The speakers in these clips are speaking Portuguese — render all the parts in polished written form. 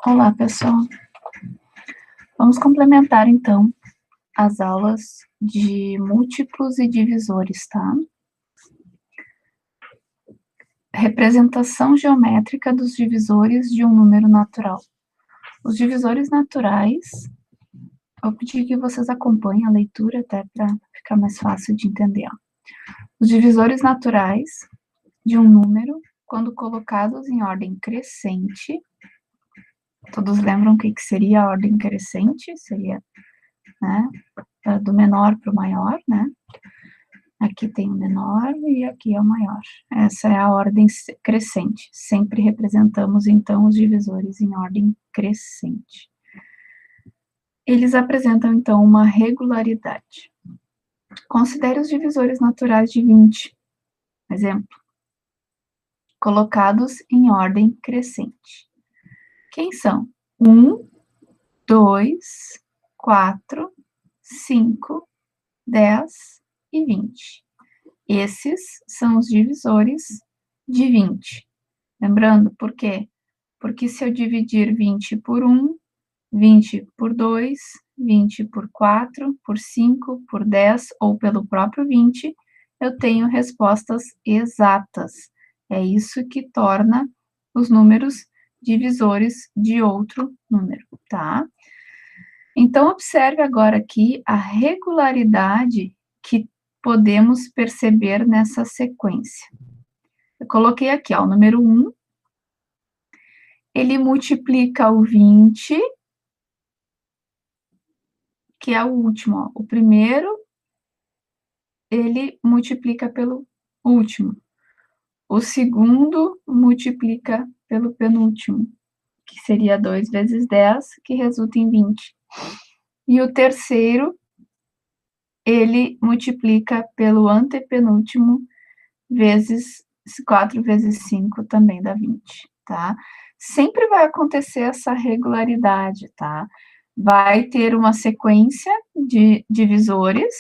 Olá, pessoal. Vamos complementar, então, as aulas de múltiplos e divisores, tá? Representação geométrica dos divisores de um número natural. Os divisores naturais, eu pedi que vocês acompanhem a leitura até para ficar mais fácil de entender. Ó. Os divisores naturais de um número, quando colocados em ordem crescente, todos lembram o que seria a ordem crescente? Seria, né, do menor para o maior, né? Aqui tem o menor e aqui é o maior. Essa é a ordem crescente. Sempre representamos, então, os divisores em ordem crescente. Eles apresentam, então, uma regularidade. Considere os divisores naturais de 20. Exemplo. Colocados em ordem crescente. Quem são? 1, 2, 4, 5, 10 e 20. Esses são os divisores de 20. Lembrando, por quê? Porque se eu dividir 20 por 1, 20 por 2, 20 por 4, por 5, por 10 ou pelo próprio 20, eu tenho respostas exatas. É isso que torna os números divisores de outro número, tá? Então, observe agora aqui a regularidade que podemos perceber nessa sequência. Eu coloquei aqui, ó, o número 1, ele multiplica o 20, que é o último, ó. O primeiro, ele multiplica pelo último. O segundo multiplica pelo penúltimo, que seria 2 vezes 10, que resulta em 20. E o terceiro, ele multiplica pelo antepenúltimo, vezes 4 vezes 5 também dá 20, tá? Sempre vai acontecer essa regularidade, tá? Vai ter uma sequência de divisores.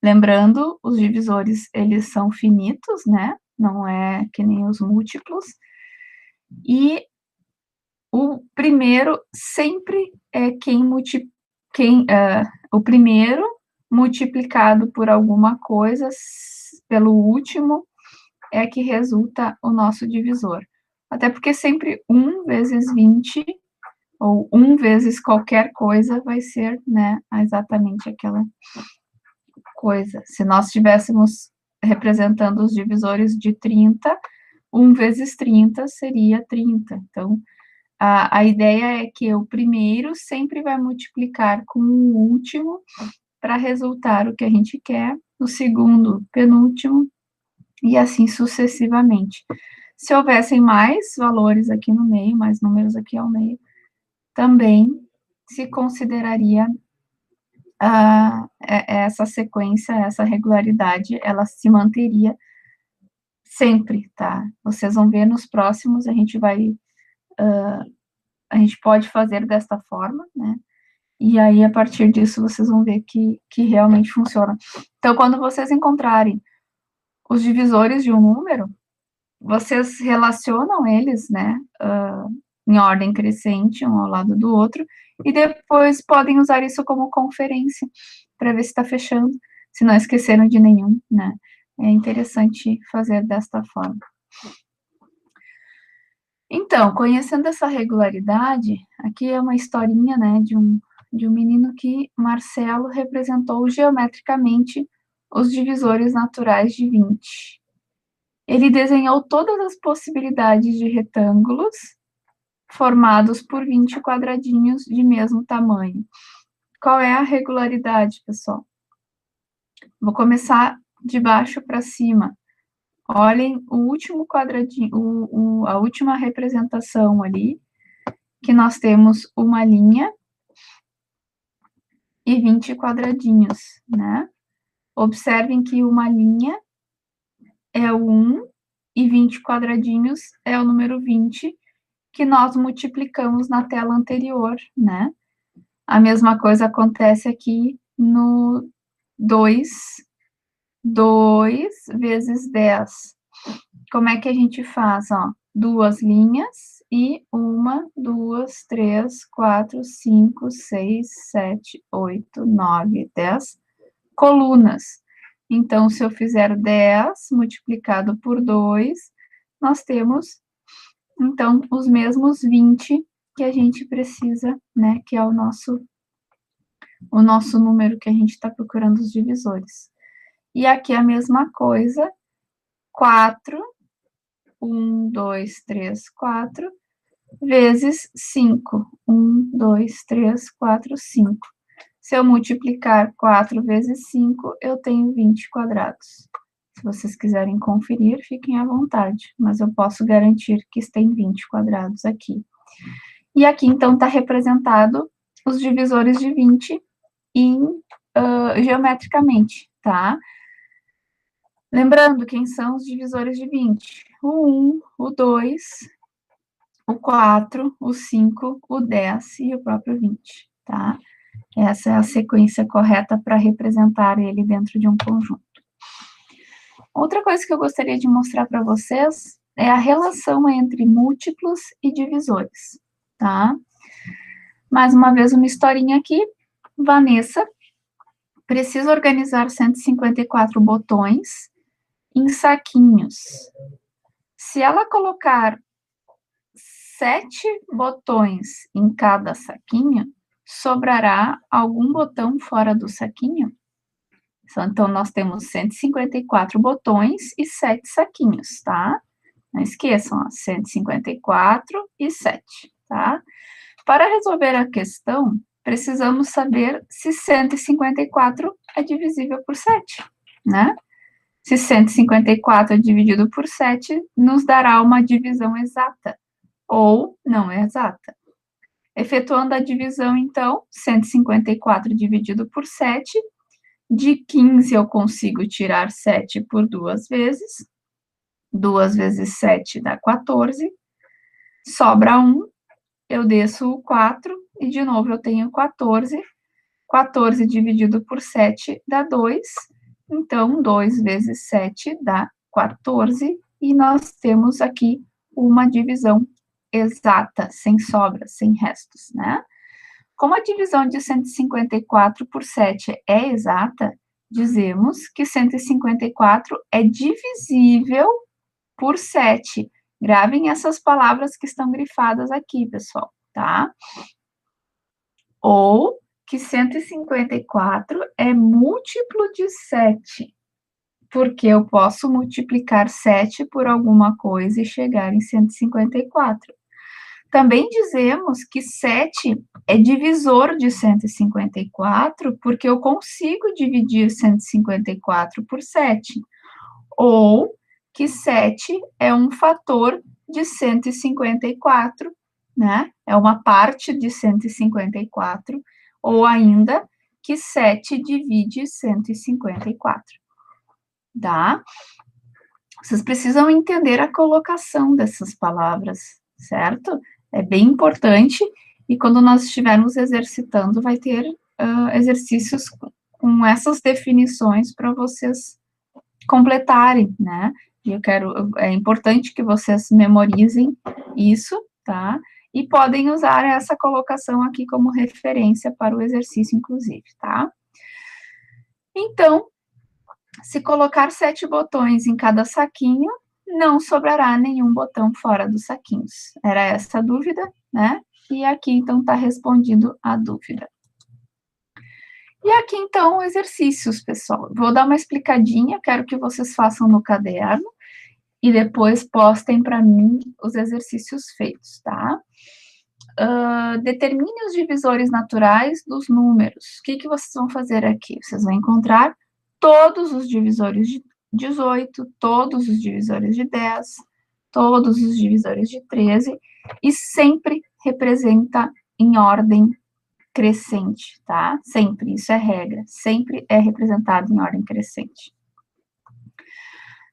Lembrando, os divisores, eles são finitos, né? Não é que nem os múltiplos. E o primeiro sempre é o primeiro multiplicado por alguma coisa, pelo último, é que resulta o nosso divisor. Até porque sempre 1 vezes 20, ou 1 vezes qualquer coisa, vai ser, né, exatamente aquela coisa. Se nós estivéssemos representando os divisores de 30, 1 vezes 30 seria 30. Então, a ideia é que o primeiro sempre vai multiplicar com o último para resultar o que a gente quer, o segundo, penúltimo, e assim sucessivamente. Se houvessem mais valores aqui no meio, mais números aqui ao meio, também se consideraria essa sequência, essa regularidade, ela se manteria sempre, tá? Vocês vão ver nos próximos, a gente pode fazer desta forma, né? E aí, a partir disso, vocês vão ver que realmente funciona. Então, quando vocês encontrarem os divisores de um número, vocês relacionam eles, né, em ordem crescente, um ao lado do outro, e depois podem usar isso como conferência, para ver se está fechando, se não esqueceram de nenhum, né. É interessante fazer desta forma. Então, conhecendo essa regularidade, aqui é uma historinha, né, de um menino que Marcelo representou geometricamente os divisores naturais de 20. Ele desenhou todas as possibilidades de retângulos formados por 20 quadradinhos de mesmo tamanho. Qual é a regularidade, pessoal? Vou começar de baixo para cima. Olhem o último quadradinho, a última representação ali, que nós temos uma linha e 20 quadradinhos, né? Observem que uma linha é o 1 e 20 quadradinhos é o número 20, que nós multiplicamos na tela anterior, né? A mesma coisa acontece aqui no 2 vezes 10. Como é que a gente faz, ó? 2 linhas e 1, 2, 3, 4, 5, 6, 7, 8, 9, 10 colunas. Então, se eu fizer 10 multiplicado por 2, nós temos, então, os mesmos 20 que a gente precisa, né, que é o nosso número que a gente está procurando os divisores. E aqui a mesma coisa, 4, 1, 2, 3, 4, vezes 5, 1, 2, 3, 4, 5. Se eu multiplicar 4 vezes 5, eu tenho 20 quadrados. Se vocês quiserem conferir, fiquem à vontade, mas eu posso garantir que tem 20 quadrados aqui. E aqui, então, está representado os divisores de 20 geometricamente, tá? Lembrando quem são os divisores de 20. O 1, o 2, o 4, o 5, o 10 e o próprio 20, tá? Essa é a sequência correta para representar ele dentro de um conjunto. Outra coisa que eu gostaria de mostrar para vocês é a relação entre múltiplos e divisores, tá? Mais uma vez, uma historinha aqui. Vanessa precisa organizar 154 botões em saquinhos. Se ela colocar 7 botões em cada saquinho, sobrará algum botão fora do saquinho? Então, nós temos 154 botões e 7 saquinhos, tá? Não esqueçam, ó, 154 e 7, tá? Para resolver a questão, precisamos saber se 154 é divisível por 7, né? Se 154 é dividido por 7, nos dará uma divisão exata, ou não exata. Efetuando a divisão, então, 154 dividido por 7, de 15 eu consigo tirar 7 por 2 vezes. 2 vezes 7 dá 14. Sobra 1, eu desço o 4, e de novo eu tenho 14. 14 dividido por 7 dá 2. Então, 2 vezes 7 dá 14. E nós temos aqui uma divisão exata, sem sobras, sem restos, né? Como a divisão de 154 por 7 é exata, dizemos que 154 é divisível por 7. Gravem essas palavras que estão grifadas aqui, pessoal, tá? Ou que 154 é múltiplo de 7, porque eu posso multiplicar 7 por alguma coisa e chegar em 154. Também dizemos que 7 é divisor de 154, porque eu consigo dividir 154 por 7. Ou que 7 é um fator de 154, né? É uma parte de 154, ou ainda que 7 divide 154, tá? Vocês precisam entender a colocação dessas palavras, certo? É bem importante, e quando nós estivermos exercitando, vai ter exercícios com essas definições para vocês completarem, né? E é importante que vocês memorizem isso, tá? E podem usar essa colocação aqui como referência para o exercício, inclusive, tá? Então, se colocar 7 botões em cada saquinho, não sobrará nenhum botão fora dos saquinhos. Era essa a dúvida, né? E aqui, então, está respondido a dúvida. E aqui, então, exercícios, pessoal. Vou dar uma explicadinha, quero que vocês façam no caderno e depois postem para mim os exercícios feitos, tá? Determine os divisores naturais dos números. O que vocês vão fazer aqui? Vocês vão encontrar todos os divisores de 18, todos os divisores de 10, todos os divisores de 13, e sempre representa em ordem crescente, tá? Sempre, isso é regra, sempre é representado em ordem crescente.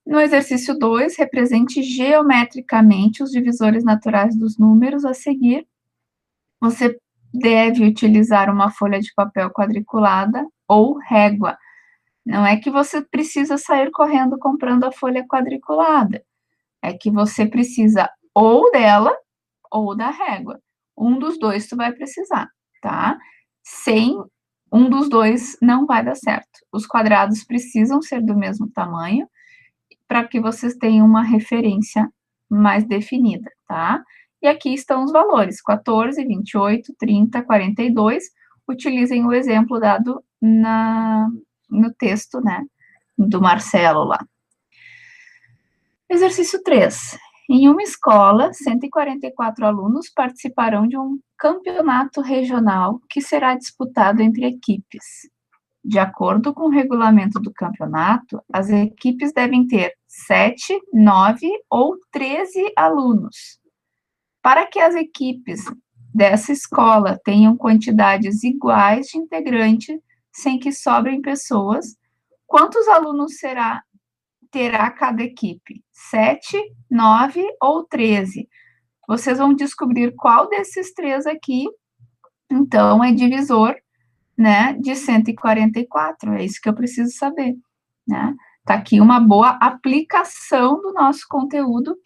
No exercício 2, represente geometricamente os divisores naturais dos números a seguir. Você deve utilizar uma folha de papel quadriculada ou régua Não é que você precisa sair correndo comprando a folha quadriculada. É que você precisa ou dela ou da régua. Um dos dois tu vai precisar, tá? Sem um dos dois não vai dar certo. Os quadrados precisam ser do mesmo tamanho para que vocês tenham uma referência mais definida, tá? E aqui estão os valores: 14, 28, 30, 42. Utilizem o exemplo dado no texto, né, do Marcelo lá. Exercício 3. Em uma escola, 144 alunos participarão de um campeonato regional que será disputado entre equipes. De acordo com o regulamento do campeonato, as equipes devem ter 7, 9 ou 13 alunos. Para que as equipes dessa escola tenham quantidades iguais de integrantes, sem que sobrem pessoas, quantos alunos terá cada equipe? 7, 9 ou 13? Vocês vão descobrir qual desses três aqui, então, é divisor, né, de 144. É isso que eu preciso saber, né? Tá aqui uma boa aplicação do nosso conteúdo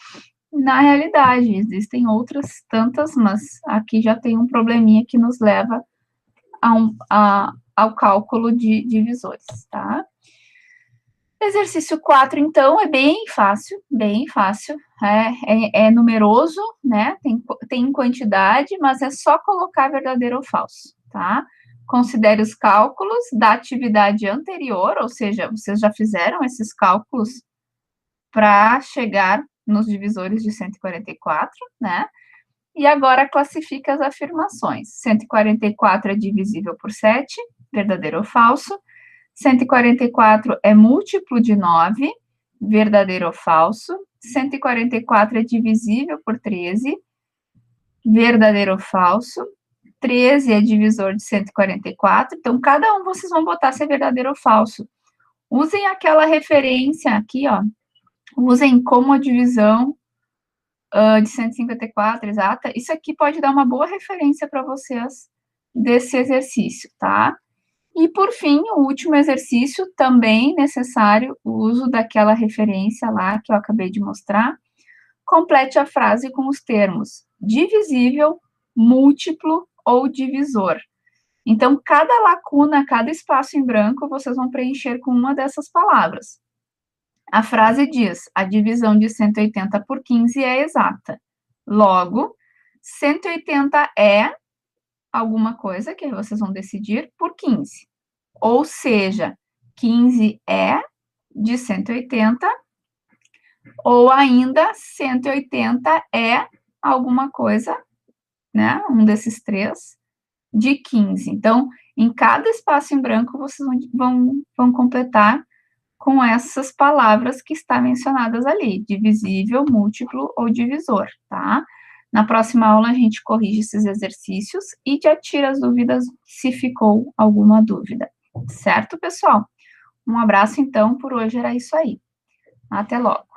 na realidade. Existem outras tantas, mas aqui já tem um probleminha que nos leva ao cálculo de divisores, tá? Exercício 4, então, é bem fácil, é numeroso, né, tem quantidade, mas é só colocar verdadeiro ou falso, tá? Considere os cálculos da atividade anterior, ou seja, vocês já fizeram esses cálculos para chegar nos divisores de 144, né? E agora classifica as afirmações. 144 é divisível por 7, verdadeiro ou falso. 144 é múltiplo de 9, verdadeiro ou falso. 144 é divisível por 13, verdadeiro ou falso. 13 é divisor de 144, então cada um vocês vão botar se é verdadeiro ou falso. Usem aquela referência aqui, ó. Usem como a divisão de 154 exata. Isso aqui pode dar uma boa referência para vocês desse exercício, tá? E, por fim, o último exercício, também necessário o uso daquela referência lá que eu acabei de mostrar. Complete a frase com os termos divisível, múltiplo ou divisor. Então, cada lacuna, cada espaço em branco, vocês vão preencher com uma dessas palavras. A frase diz: a divisão de 180 por 15 é exata. Logo, 180 é alguma coisa que vocês vão decidir por 15. Ou seja, 15 é de 180, ou ainda 180 é alguma coisa, né? Um desses três, de 15. Então, em cada espaço em branco, vocês vão completar com essas palavras que estão mencionadas ali, divisível, múltiplo ou divisor, tá? Na próxima aula, a gente corrige esses exercícios e já tira as dúvidas se ficou alguma dúvida. Certo, pessoal? Um abraço, então, por hoje era isso aí. Até logo.